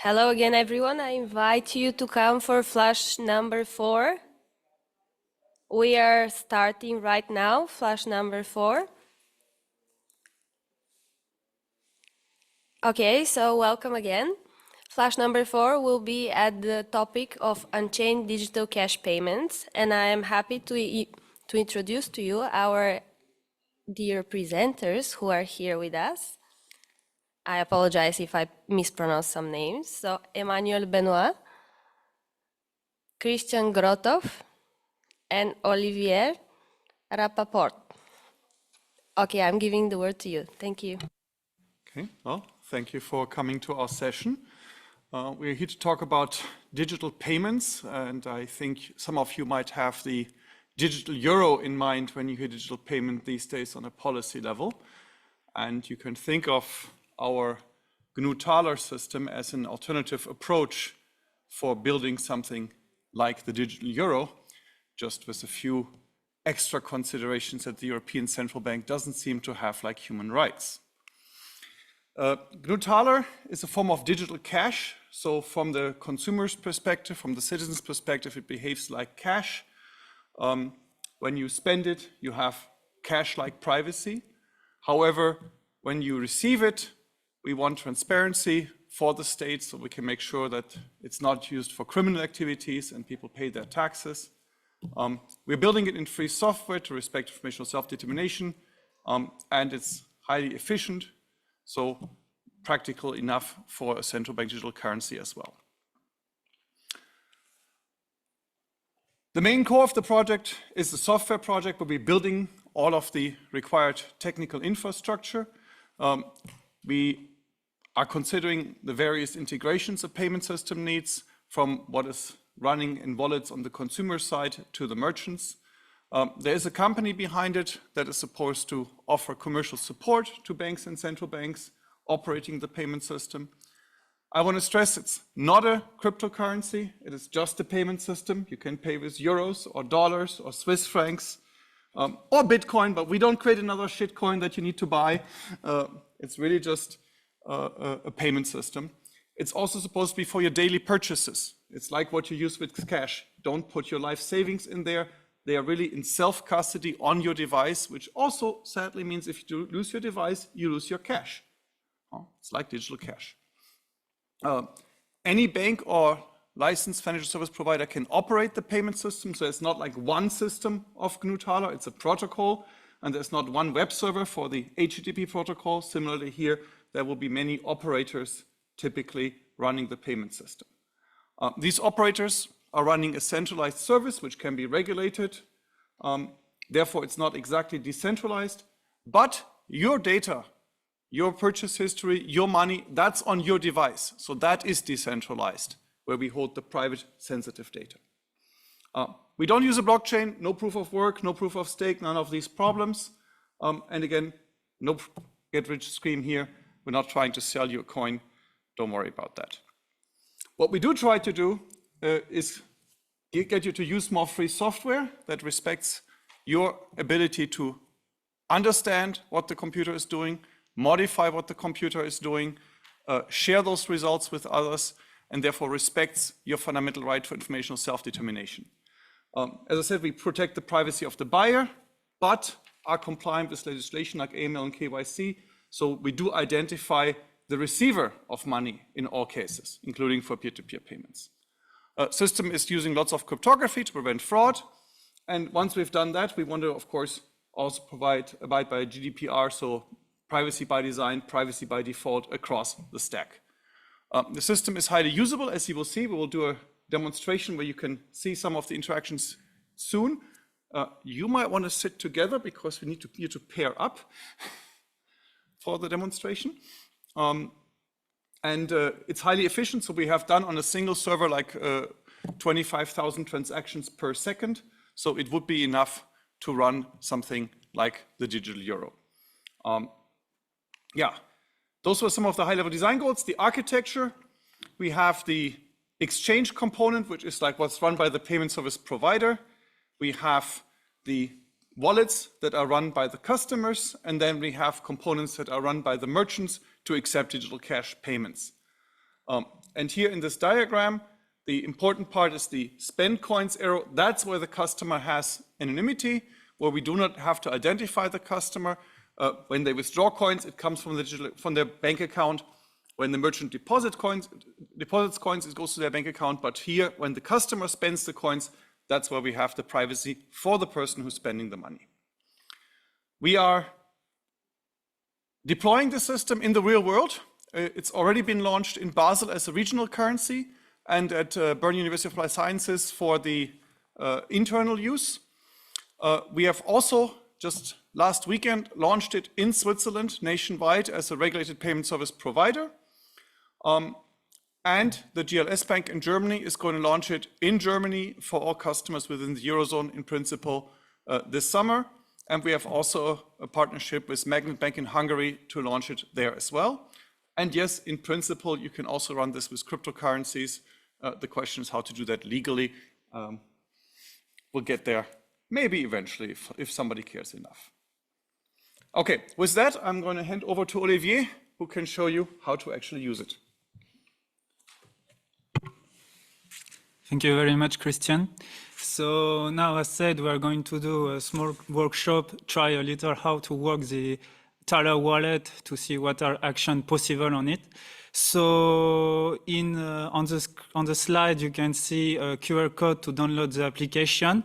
Hello again, everyone. I invite you to come for flash number 4. We are starting right now, flash number 4. Okay, so welcome again. Flash number 4 will be at the topic of Unchained digital cash payments, and I am happy to introduce to you our dear presenters who are here with us. I apologize if I mispronounce some names. So, Emmanuel Benoit, Christian Grotov, and Olivier Rapaport. Okay, I'm giving the word to you. Thank you. Okay, well, thank you for coming to our session. We're here to talk about digital payments, and I think some of you might have the digital euro in mind when you hear digital payment these days on a policy level. And you can think of our GNU Taler system as an alternative approach for building something like the digital euro, just with a few extra considerations that the European Central Bank doesn't seem to have, like human rights. GNU Taler is a form of digital cash. So from the consumer's perspective, from the citizen's perspective, it behaves like cash. When you spend it, you have cash-like privacy. However, when you receive it, we want transparency for the state so we can make sure that it's not used for criminal activities and people pay their taxes. We're building it in free software to respect informational self-determination, and it's highly efficient, so practical enough for a central bank digital currency as well. The main core of the project is the software project where we're building all of the required technical infrastructure. We are considering the various integrations a payment system needs, from what is running in wallets on the consumer side to the merchants. There is a company behind it that is supposed to offer commercial support to banks and central banks operating the payment system. I want to stress it's not a cryptocurrency. It is just a payment system. You can pay with euros or dollars or Swiss francs or Bitcoin, but we don't create another shitcoin that you need to buy. It's really just a payment system. It's also supposed to be for your daily purchases. It's like what you use with cash. Don't put your life savings in there. They are really in self-custody on your device, which also sadly means if you lose your device, you lose your cash. It's like digital cash. Any bank or licensed financial service provider can operate the payment system, so it's not like one system of GNU Taler, it's a protocol, and there's not one web server for the HTTP protocol. Similarly here, there will be many operators typically running the payment system. These operators are running a centralized service which can be regulated. Therefore, it's not exactly decentralized, but your data, your purchase history, your money, that's on your device. So that is decentralized, where we hold the private sensitive data. We don't use a blockchain, no proof of work, no proof of stake, none of these problems. And again, no get rich scheme here. We're not trying to sell you a coin. Don't worry about that. What we do try to do is get you to use more free software that respects your ability to understand what the computer is doing, modify what the computer is doing, share those results with others, and therefore respects your fundamental right to informational self-determination. As I said, we protect the privacy of the buyer, but are compliant with legislation like AML and KYC. So we do identify the receiver of money in all cases, including for peer-to-peer payments. System is using lots of cryptography to prevent fraud. And once we've done that, we want to, of course, also abide by GDPR, so privacy by design, privacy by default across the stack. The system is highly usable, as you will see. We will do a demonstration where you can see some of the interactions soon. You might want to sit together because we need you to pair up for the demonstration. It's highly efficient, so we have done on a single server like 25,000 transactions per second, so it would be enough to run something like the digital euro. Those were some of the high-level design goals. The architecture, we have the exchange component, which is like what's run by the payment service provider. We have the wallets that are run by the customers, and then we have components that are run by the merchants to accept digital cash payments. And here in this diagram, the important part is the spend coins arrow. That's where the customer has anonymity, where we do not have to identify the customer. When they withdraw coins, it comes from their bank account. When the merchant deposits coins, it goes to their bank account. But here, when the customer spends the coins, that's where we have the privacy for the person who's spending the money. We are deploying the system in the real world. It's already been launched in Basel as a regional currency and at Bern University of Applied Sciences for the internal use. We have also just last weekend launched it in Switzerland nationwide as a regulated payment service provider. And the GLS Bank in Germany is going to launch it in Germany for all customers within the Eurozone in principle this summer. And we have also a partnership with Magnet Bank in Hungary to launch it there as well. And yes, in principle, you can also run this with cryptocurrencies. The question is how to do that legally. We'll get there maybe eventually if somebody cares enough. Okay, with that, I'm going to hand over to Olivier, who can show you how to actually use it. Thank you very much, Christian. So now, as said, we are going to do a small workshop, try a little how to work the Taler wallet to see what are actions possible on it. So on the slide, you can see a QR code to download the application.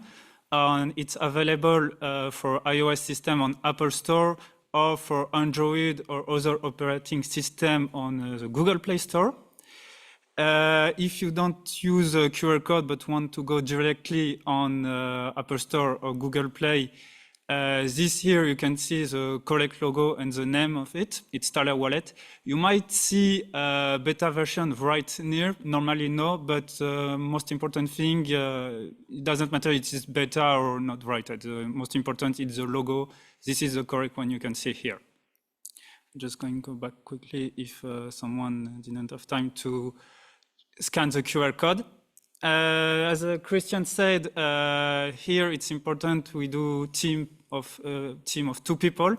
It's available for iOS system on Apple Store or for Android or other operating system on the Google Play Store. If you don't use a QR code but want to go directly on Apple Store or Google Play, this here you can see the correct logo and the name of it. It's Taler Wallet. You might see a beta version right near. Normally no, but most important thing, it doesn't matter if it's beta or not right. The most important is the logo. This is the correct one you can see here. I'm just going to go back quickly if someone didn't have time to scan the QR code. As Christian said, here it's important we do team of 2 people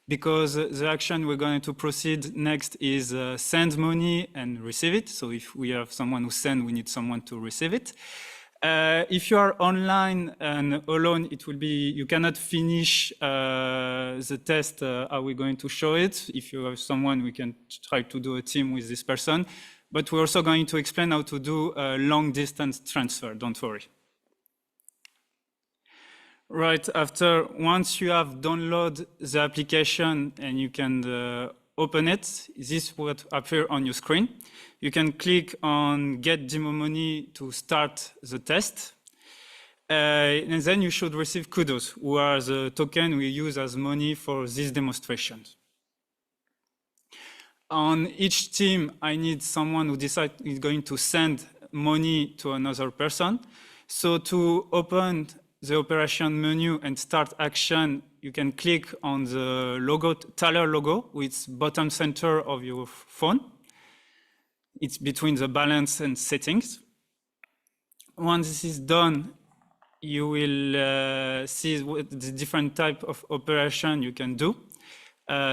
because the action we're going to proceed next is send money and receive it. So if we have someone who sends, we need someone to receive it. If you are online and alone, it will be, you cannot finish the test how we're going to show it. If you have someone, we can try to do a team with this person. But we're also going to explain how to do a long distance transfer, don't worry. Right, once you have downloaded the application and you can open it, this will appear on your screen. You can click on Get Demo Money to start the test. And then you should receive kudos, who are the token we use as money for this demonstration. On each team, I need someone who decides is going to send money to another person. So to open the operation menu and start action, you can click on the logo, Taler logo, which is bottom center of your phone. It's between the balance and settings. Once this is done, you will see the different type of operation you can do.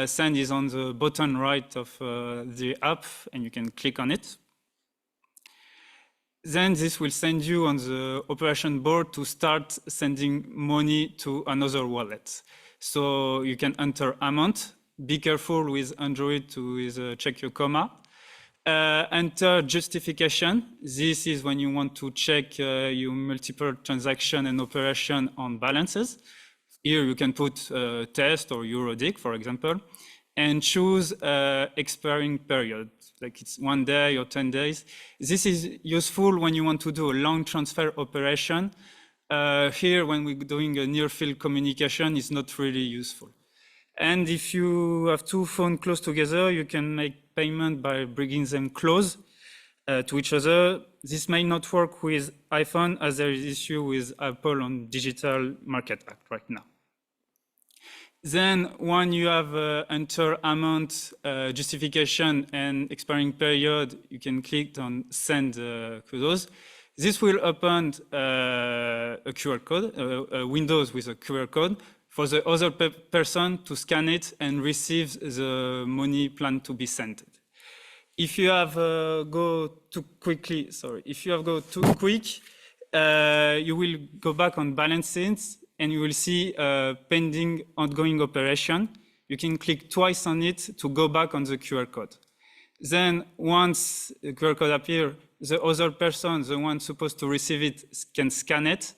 Send is on the bottom right of the app, and you can click on it. Then this will send you on the operation board to start sending money to another wallet. So you can enter amount. Be careful with Android to check your comma. Enter justification. This is when you want to check your multiple transaction and operation on balances. Here you can put test or EuroDIG, for example, and choose expiring period, like it's 1 day or 10 days. This is useful when you want to do a long transfer operation. Here, when we're doing a near-field communication, it's not really useful. And if you have 2 phones close together, you can make payment by bringing them close to each other. This may not work with iPhone as there is issue with Apple on Digital Market Act right now. Then when you have enter amount, justification and expiring period, you can click on send kudos. This will open a QR code, a Windows with a QR code for the other person to scan it and receive the money planned to be sent. If you have go too quickly, sorry, if you have go too quick, you will go back on balances and you will see pending ongoing operation. You can click twice on it to go back on the QR code. Then once the QR code appears, the other person, the one supposed to receive it, can scan it.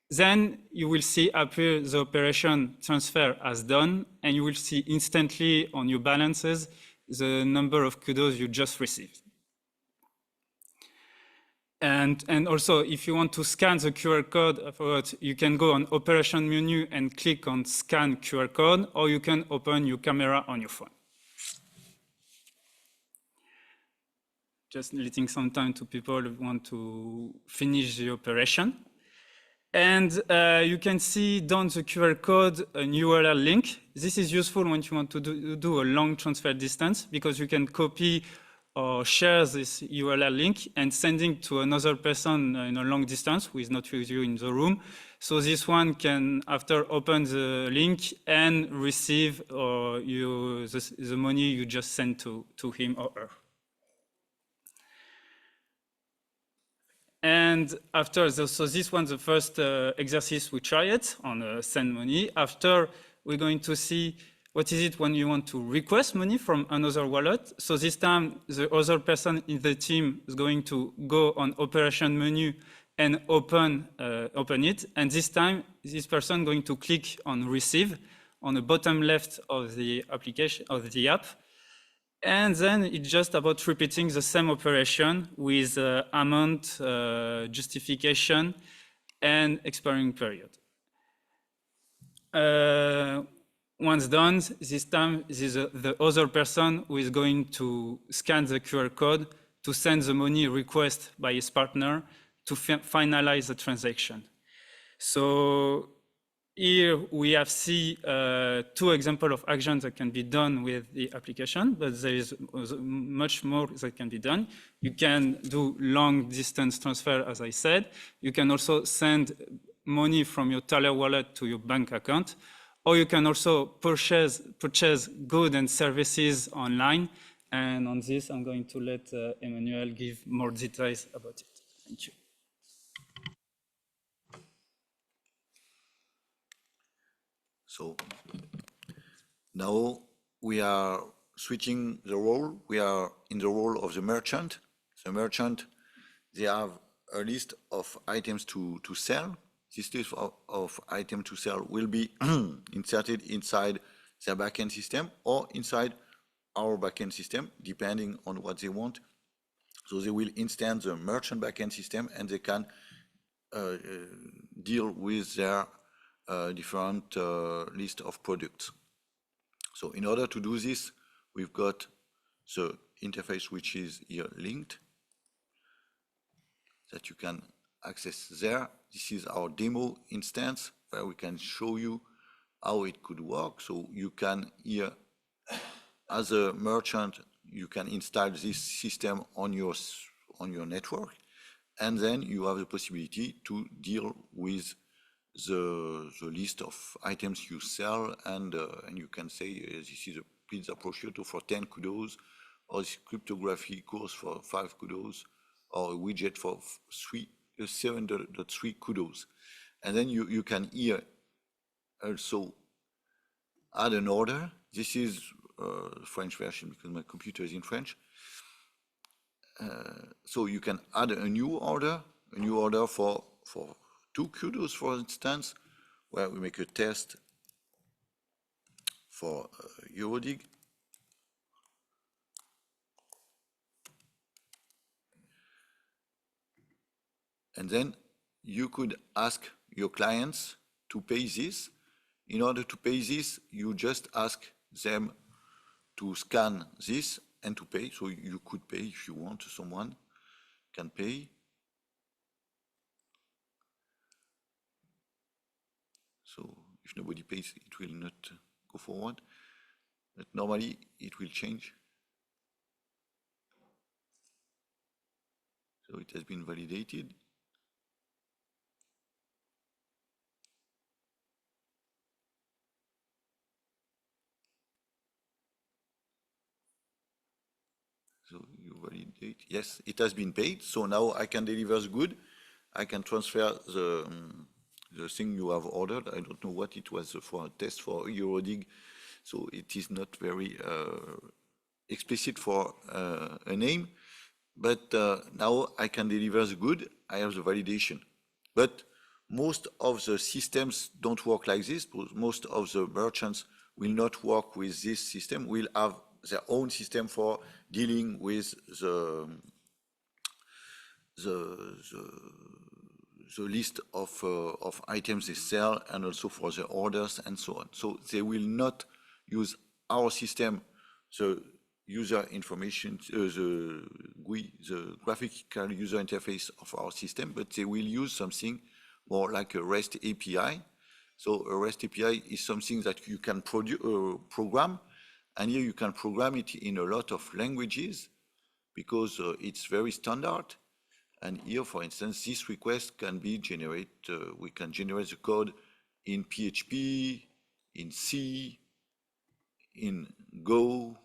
Then you will see appear the operation transfer as done, and you will see instantly on your balances the number of kudos you just received. And also, if you want to scan the QR code afterwards, you can go on Operation menu and click on Scan QR code, or you can open your camera on your phone. Just letting some time to people who want to finish the operation. And you can see down the QR code an URL link. This is useful when you want to do a long transfer distance, because you can copy or share this URL link and sending to another person in a long distance who is not with you in the room. So this one can, after open the link and receive the money you just sent to him or her. And after, so this one, the first exercise, we try it on send money. After, we're going to see what is it when you want to request money from another wallet. So this time, the other person in the team is going to go on operation menu and open it. And this time, this person going to click on receive on the bottom left of the application, of the app. And then it's just about repeating the same operation with amount, justification, and expiring period. Once done, this time this is the other person who is going to scan the QR code to send the money request by his partner to finalize the transaction. So here we have seen two examples of actions that can be done with the application, but there is much more that can be done. You can do long distance transfer, as I said. You can also send money from your Taler wallet to your bank account, or you can also purchase goods and services online. And on this, I'm going to let Emmanuel give more details about it. Thank you. So now we are switching the role. We are in the role of the merchant. The merchant, they have a list of items to sell. This list of items to sell will be inserted inside their backend system or inside our backend system, depending on what they want. So they will instance the merchant backend system, and they can deal with their different list of products. So in order to do this, we've got the interface which is here linked that you can access there. This is our demo instance where we can show you how it could work. So you can here, as a merchant, you can install this system on your network, and then you have the possibility to deal with the list of items you sell, and you can say this is a pizza prosciutto for 10 kudos, or this cryptography course for 5 kudos, or a widget for 7.3 kudos. And then you can here also add an order. This is the French version because my computer is in French. So you can add a new order for 2 kudos, for instance, where we make a test for EuroDIG. And then you could ask your clients to pay this. In order to pay this, you just ask them to scan this and to pay. So you could pay if you want, someone can pay. So if nobody pays, it will not go forward. But normally it will change. So it has been validated. So validate. Yes, it has been paid. So now I can deliver the good. I can transfer the thing you have ordered. I don't know what it was for a test for EuroDIG. So it is not very explicit for a name. But now I can deliver the good. I have the validation. But most of the systems don't work like this. Most of the merchants will not work with this system, will have their own system for dealing with the list of items they sell and also for the orders and so on. So they will not use our system, the user information, the GUI, the graphical user interface of our system, but they will use something more like a REST API. So a REST API is something that you can program, and here you can program it in a lot of languages because it's very standard. And here, for instance, this request can be generated, we can generate the code in PHP, in C, in Go,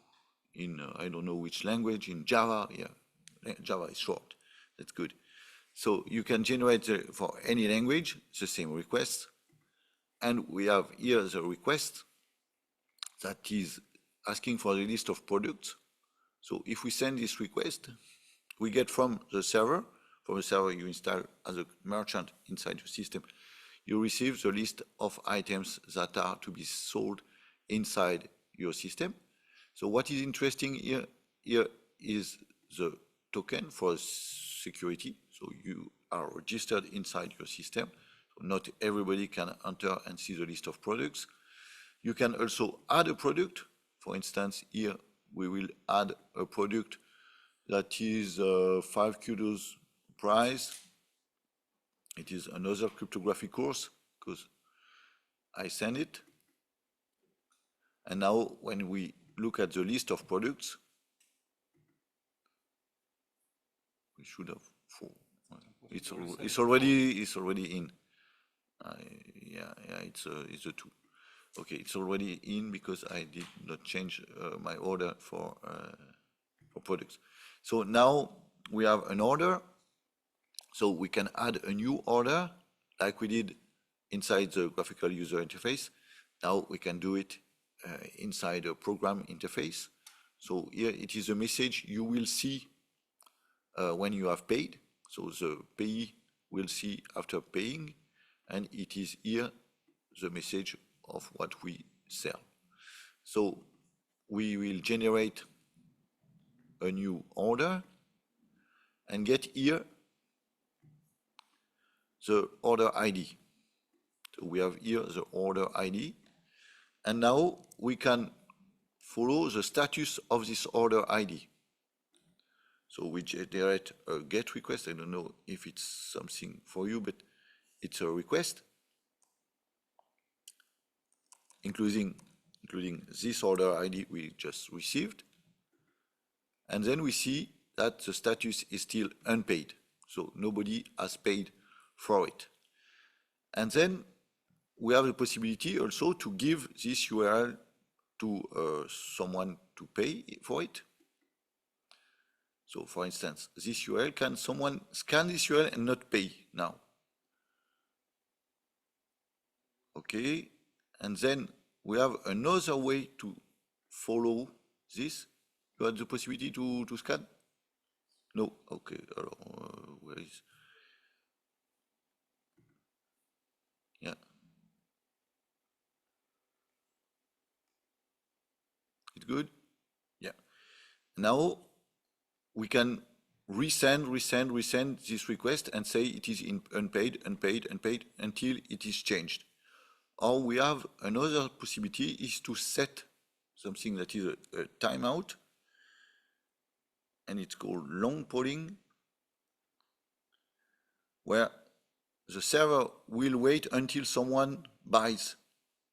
in I don't know which language, in Java. Yeah, Java is short, that's good. So you can generate for any language the same request. And we have here the request that is asking for the list of products. So if we send this request, we get from the server you install as a merchant inside your system, you receive the list of items that are to be sold inside your system. So what is interesting here is the token for security. So you are registered inside your system. So not everybody can enter and see the list of products. You can also add a product. For instance, here we will add a product that is 5 kudos price. It is another cryptography course because I send it. And now when we look at the list of products, we should have 4. It's already in. It's a 2. Okay, it's already in because I did not change my order for products. So now we have an order. So we can add a new order like we did inside the graphical user interface. Now we can do it inside a program interface. So here it is a message you will see when you have paid. So the payee will see after paying, and it is here the message of what we sell. So we will generate a new order and get here the order ID. So we have here the order ID, and now we can follow the status of this order ID. So we generate a GET request. I don't know if it's something for you, but it's a request, including this order ID we just received. And then we see that the status is still unpaid. So nobody has paid for it. And then we have the possibility also to give this URL to someone to pay for it. So for instance, this URL, can someone scan this URL and not pay now? Okay, and then we have another way to follow this. You have the possibility to scan? No, okay, where is? Yeah. It's good? Yeah. Now we can resend this request and say it is in unpaid until it is changed. Or we have another possibility is to set something that is a timeout, and it's called long polling, where the server will wait until someone buys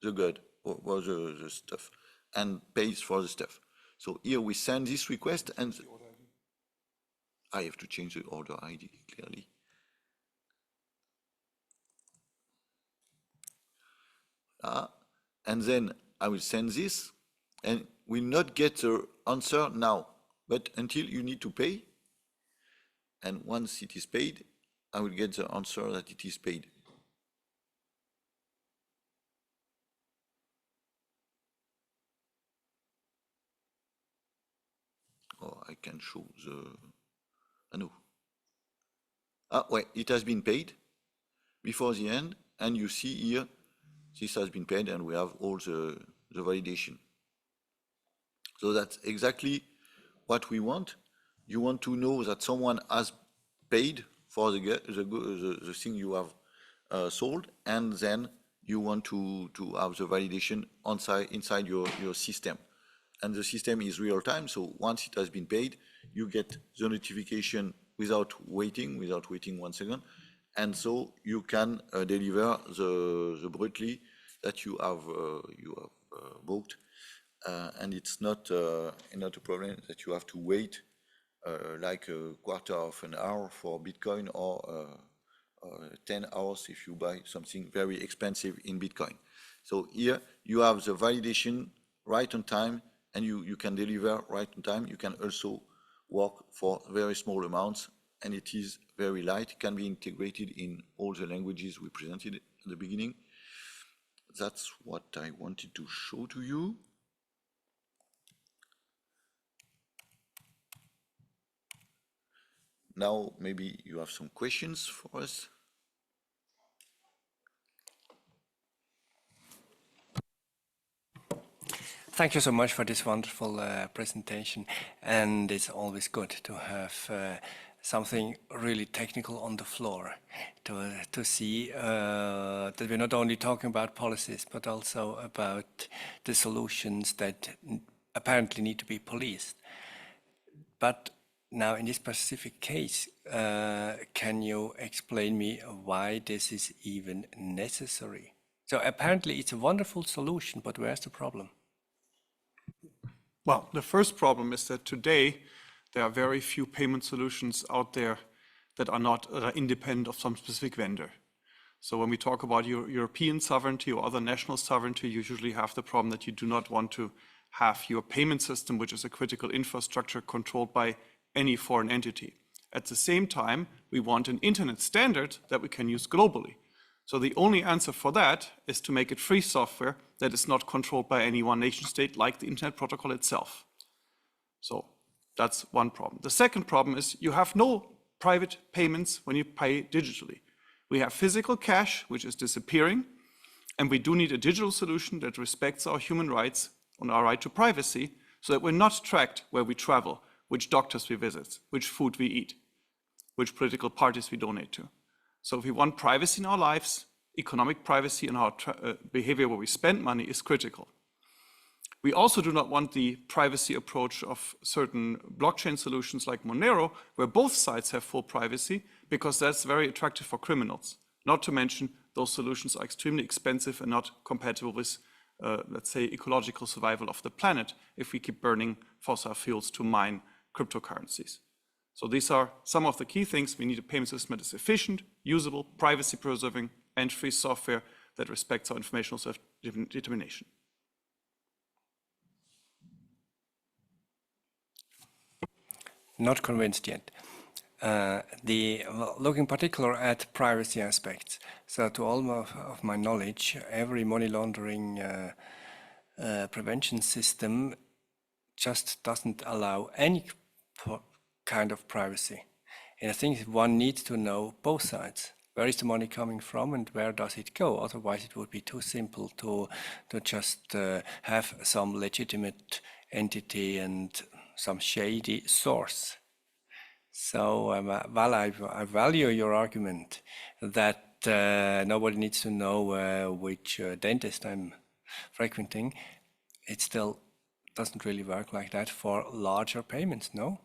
the good or the stuff and pays for the stuff. So here we send this request, and I have to change the order ID clearly. And then I will send this and will not get the answer now, but until you need to pay, And once it is paid, I will get the answer that it is paid. Or I can show no. Well, it has been paid before the end, and you see here, this has been paid, and we have all the validation. So that's exactly what we want. You want to know that someone has paid for the thing you have sold, and then you want to have the validation inside your system. And the system is real time, so once it has been paid, you get the notification without waiting 1 second, and so you can deliver the brutally that you have booked, and it's not a problem that you have to wait like a quarter of an hour for Bitcoin or 10 hours if you buy something very expensive in Bitcoin. So here you have the validation right on time, and you can deliver right on time. You can also work for very small amounts, and it is very light. It can be integrated in all the languages we presented at the beginning. That's what I wanted to show to you. Now, maybe you have some questions for us. Thank you so much for this wonderful presentation, and it's always good to have something really technical on the floor to see that we're not only talking about policies but also about the solutions that apparently need to be policed. But now in this specific case, can you explain me why this is even necessary? So apparently it's a wonderful solution, but where's the problem? Well, the first problem is that today there are very few payment solutions out there that are not independent of some specific vendor. So when we talk about European sovereignty or other national sovereignty, you usually have the problem that you do not want to have your payment system, which is a critical infrastructure, controlled by any foreign entity. At the same time, we want an internet standard that we can use globally. So the only answer for that is to make it free software that is not controlled by any one nation state, like the Internet Protocol itself. So that's one problem. The second problem is you have no private payments when you pay digitally. We have physical cash, which is disappearing, and we do need a digital solution that respects our human rights and our right to privacy, so that we're not tracked where we travel, which doctors we visit, which food we eat, which political parties we donate to. So if we want privacy in our lives, economic privacy in our behavior where we spend money is critical. We also do not want the privacy approach of certain blockchain solutions like Monero, where both sides have full privacy, because that's very attractive for criminals. Not to mention, those solutions are extremely expensive and not compatible with, let's say, ecological survival of the planet if we keep burning fossil fuels to mine cryptocurrencies. So these are some of the key things. We need a payment system that is efficient, usable, privacy-preserving, and free software that respects our informational self-determination. Not convinced yet. Looking in particular at privacy aspects. So to all of my knowledge, every money laundering prevention system just doesn't allow any kind of privacy. And I think one needs to know both sides. Where is the money coming from and where does it go? Otherwise it would be too simple to just have some legitimate entity and some shady source. So while I value your argument that nobody needs to know which dentist I'm frequenting, it still doesn't really work like that for larger payments, no?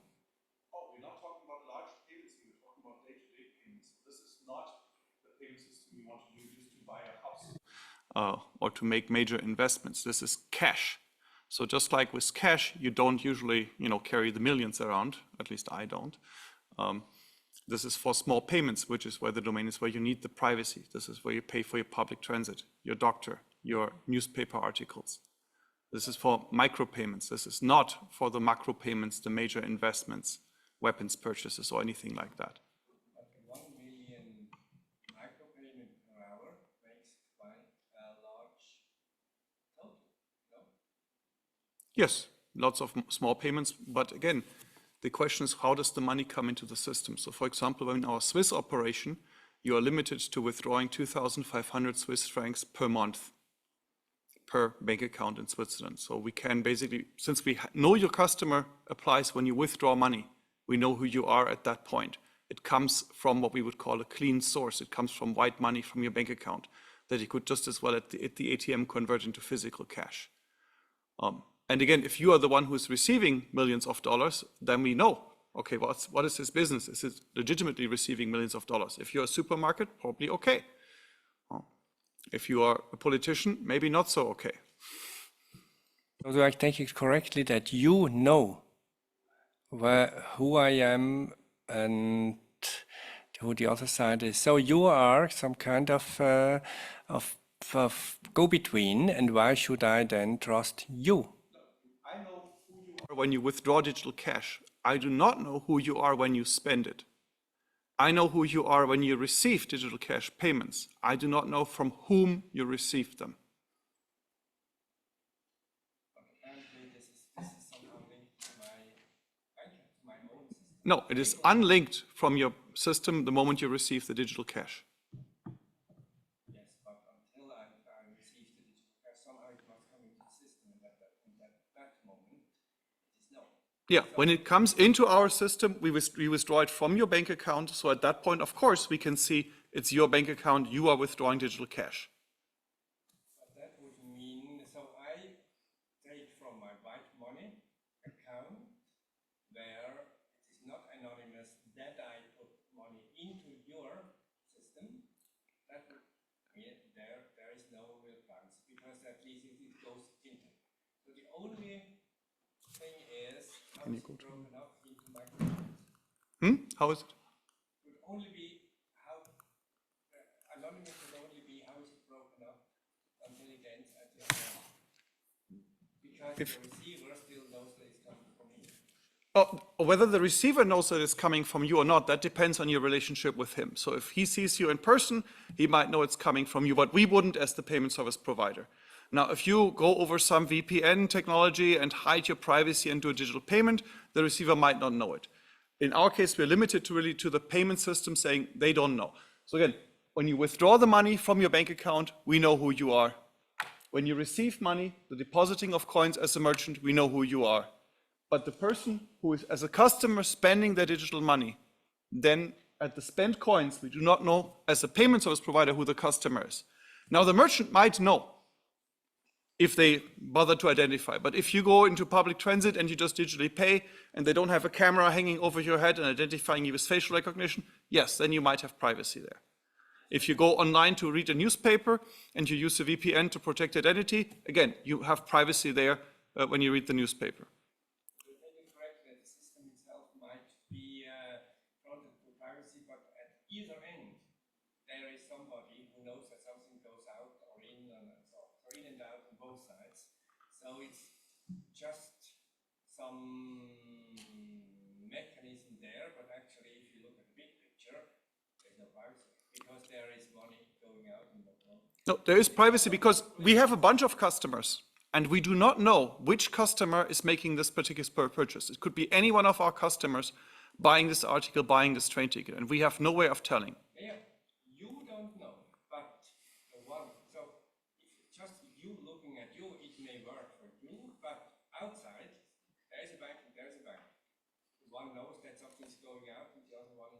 Oh, we're not talking about large payments, we're talking about day-to-day payments. This is not the payment system we want to use to buy a house or to make major investments. This is cash. So just like with cash, you don't usually, carry the millions around. At least I don't. This is for small payments, which is where the domain is where you need the privacy. This is where you pay for your public transit, your doctor, your newspaper articles. This is for micropayments. This is not for the macro payments, the major investments, weapons purchases or anything like that. But 1 million micropayment per hour makes quite a large total, no? Yes, lots of small payments, but again, the question is how does the money come into the system? So for example, in our Swiss operation, you are limited to withdrawing 2,500 Swiss francs per month per bank account in Switzerland. So we can basically, since we know your customer applies when you withdraw money, we know who you are at that point. It comes from what we would call a clean source. It comes from white money from your bank account that you could just as well at the ATM convert into physical cash. And again, if you are the one who's receiving millions of dollars, then we know, okay, what is his business? Is it legitimately receiving millions of dollars? If you're a supermarket, probably okay. If you are a politician, maybe not so okay. So do I take it correctly that you know who I am and who the other side is? So you are some kind of go-between, and why should I then trust you? I know who you are when you withdraw digital cash. I do not know who you are when you spend it. I know who you are when you receive digital cash payments. I do not know from whom you received them. Apparently this is somehow linked to my own system. No, it is unlinked from your system the moment you receive the digital cash. Yes, but until I receive the digital cash, somehow it must come into the system, and at that moment, it is no. Yeah, when it comes into our system, we withdraw it from your bank account. So at that point, of course, we can see it's your bank account, you are withdrawing digital cash. But that would mean, so I take from my white money account where it is not anonymous that I put money into your system. That would mean there is no real privacy, because at least it goes into. So the only thing is, how is it broken up into micropayments? How is it? Would only be how anonymous would only be how is it broken up until it ends at the other end. Because the receiver still knows that it's coming from me. Whether the receiver knows that it's coming from you or not, that depends on your relationship with him. So if he sees you in person, he might know it's coming from you, but we wouldn't as the payment service provider. Now, if you go over some VPN technology and hide your privacy and do a digital payment, the receiver might not know it. In our case, we're limited to the payment system saying they don't know. So again, when you withdraw the money from your bank account, we know who you are. When you receive money, the depositing of coins as a merchant, we know who you are. But the person who is, as a customer, spending their digital money, then at the spent coins, we do not know, as a payment service provider, who the customer is. Now, the merchant might know if they bother to identify. But if you go into public transit and you just digitally pay, and they don't have a camera hanging over your head and identifying you with facial recognition, yes, then you might have privacy there. If you go online to read a newspaper and you use a VPN to protect identity, again, you have privacy there when you read the newspaper. You take it correct that the system itself might be fronted to privacy, but at either end, there is somebody who knows that something goes out or in and out on both sides. So it's just some mechanism there, but actually, if you look at the big picture, there's no privacy because there is money going out and not going. No, there is privacy because we have a bunch of customers and we do not know which customer is making this particular purchase. It could be any one of our customers buying this article, buying this train ticket, and we have no way of telling. Yeah, you don't know, but the one, so if it's just you looking at you, it may work for you, but outside, there's a bank and there's a bank. One knows that something's going out and the other one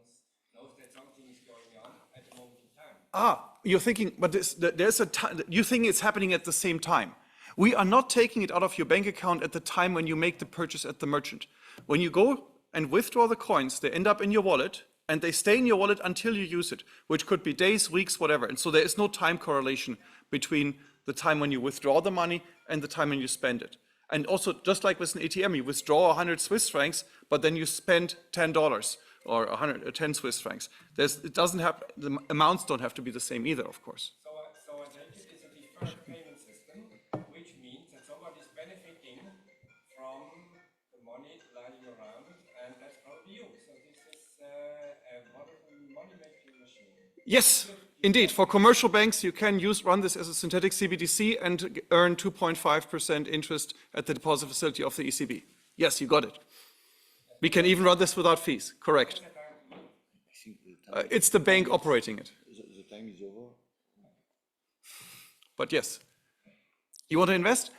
knows that something is going on at the moment in time. You're thinking, but there's a time, you think it's happening at the same time. We are not taking it out of your bank account at the time when you make the purchase at the merchant. When you go and withdraw the coins, they end up in your wallet and they stay in your wallet until you use it, which could be days, weeks, whatever. And so there is no time correlation between the time when you withdraw the money and the time when you spend it. And also, just like with an ATM, you withdraw 100 Swiss francs, but then you spend $10 or 10 Swiss francs. It doesn't have, the amounts don't have to be the same either, of course. So I take it it's a deferred payment system, which means that somebody is benefiting from the money lying around, and that's probably you. Yes, indeed. For commercial banks, you can run this as a synthetic CBDC and earn 2.5% interest at the deposit facility of the ECB. Yes, you got it. We can even run this without fees, correct. It's the bank operating it. The time is over. But yes. You want to invest?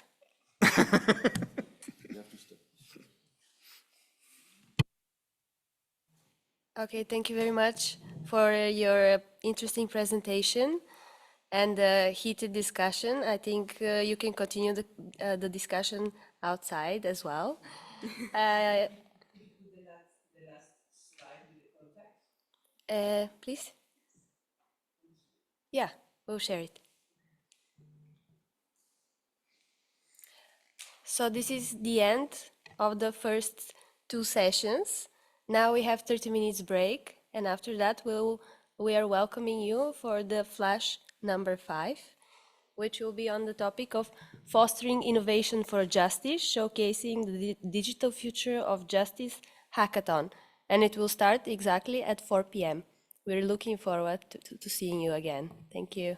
Okay, thank you very much for your interesting presentation and heated discussion. I think you can continue the discussion outside as well. Please? Yeah, we'll share it. So this is the end of the first two sessions. Now we have 30 minutes break, and after that we are welcoming you for the flash number 5, which will be on the topic of fostering innovation for justice, showcasing the digital future of justice hackathon. And it will start exactly at 4 p.m. We're looking forward to seeing you again. Thank you.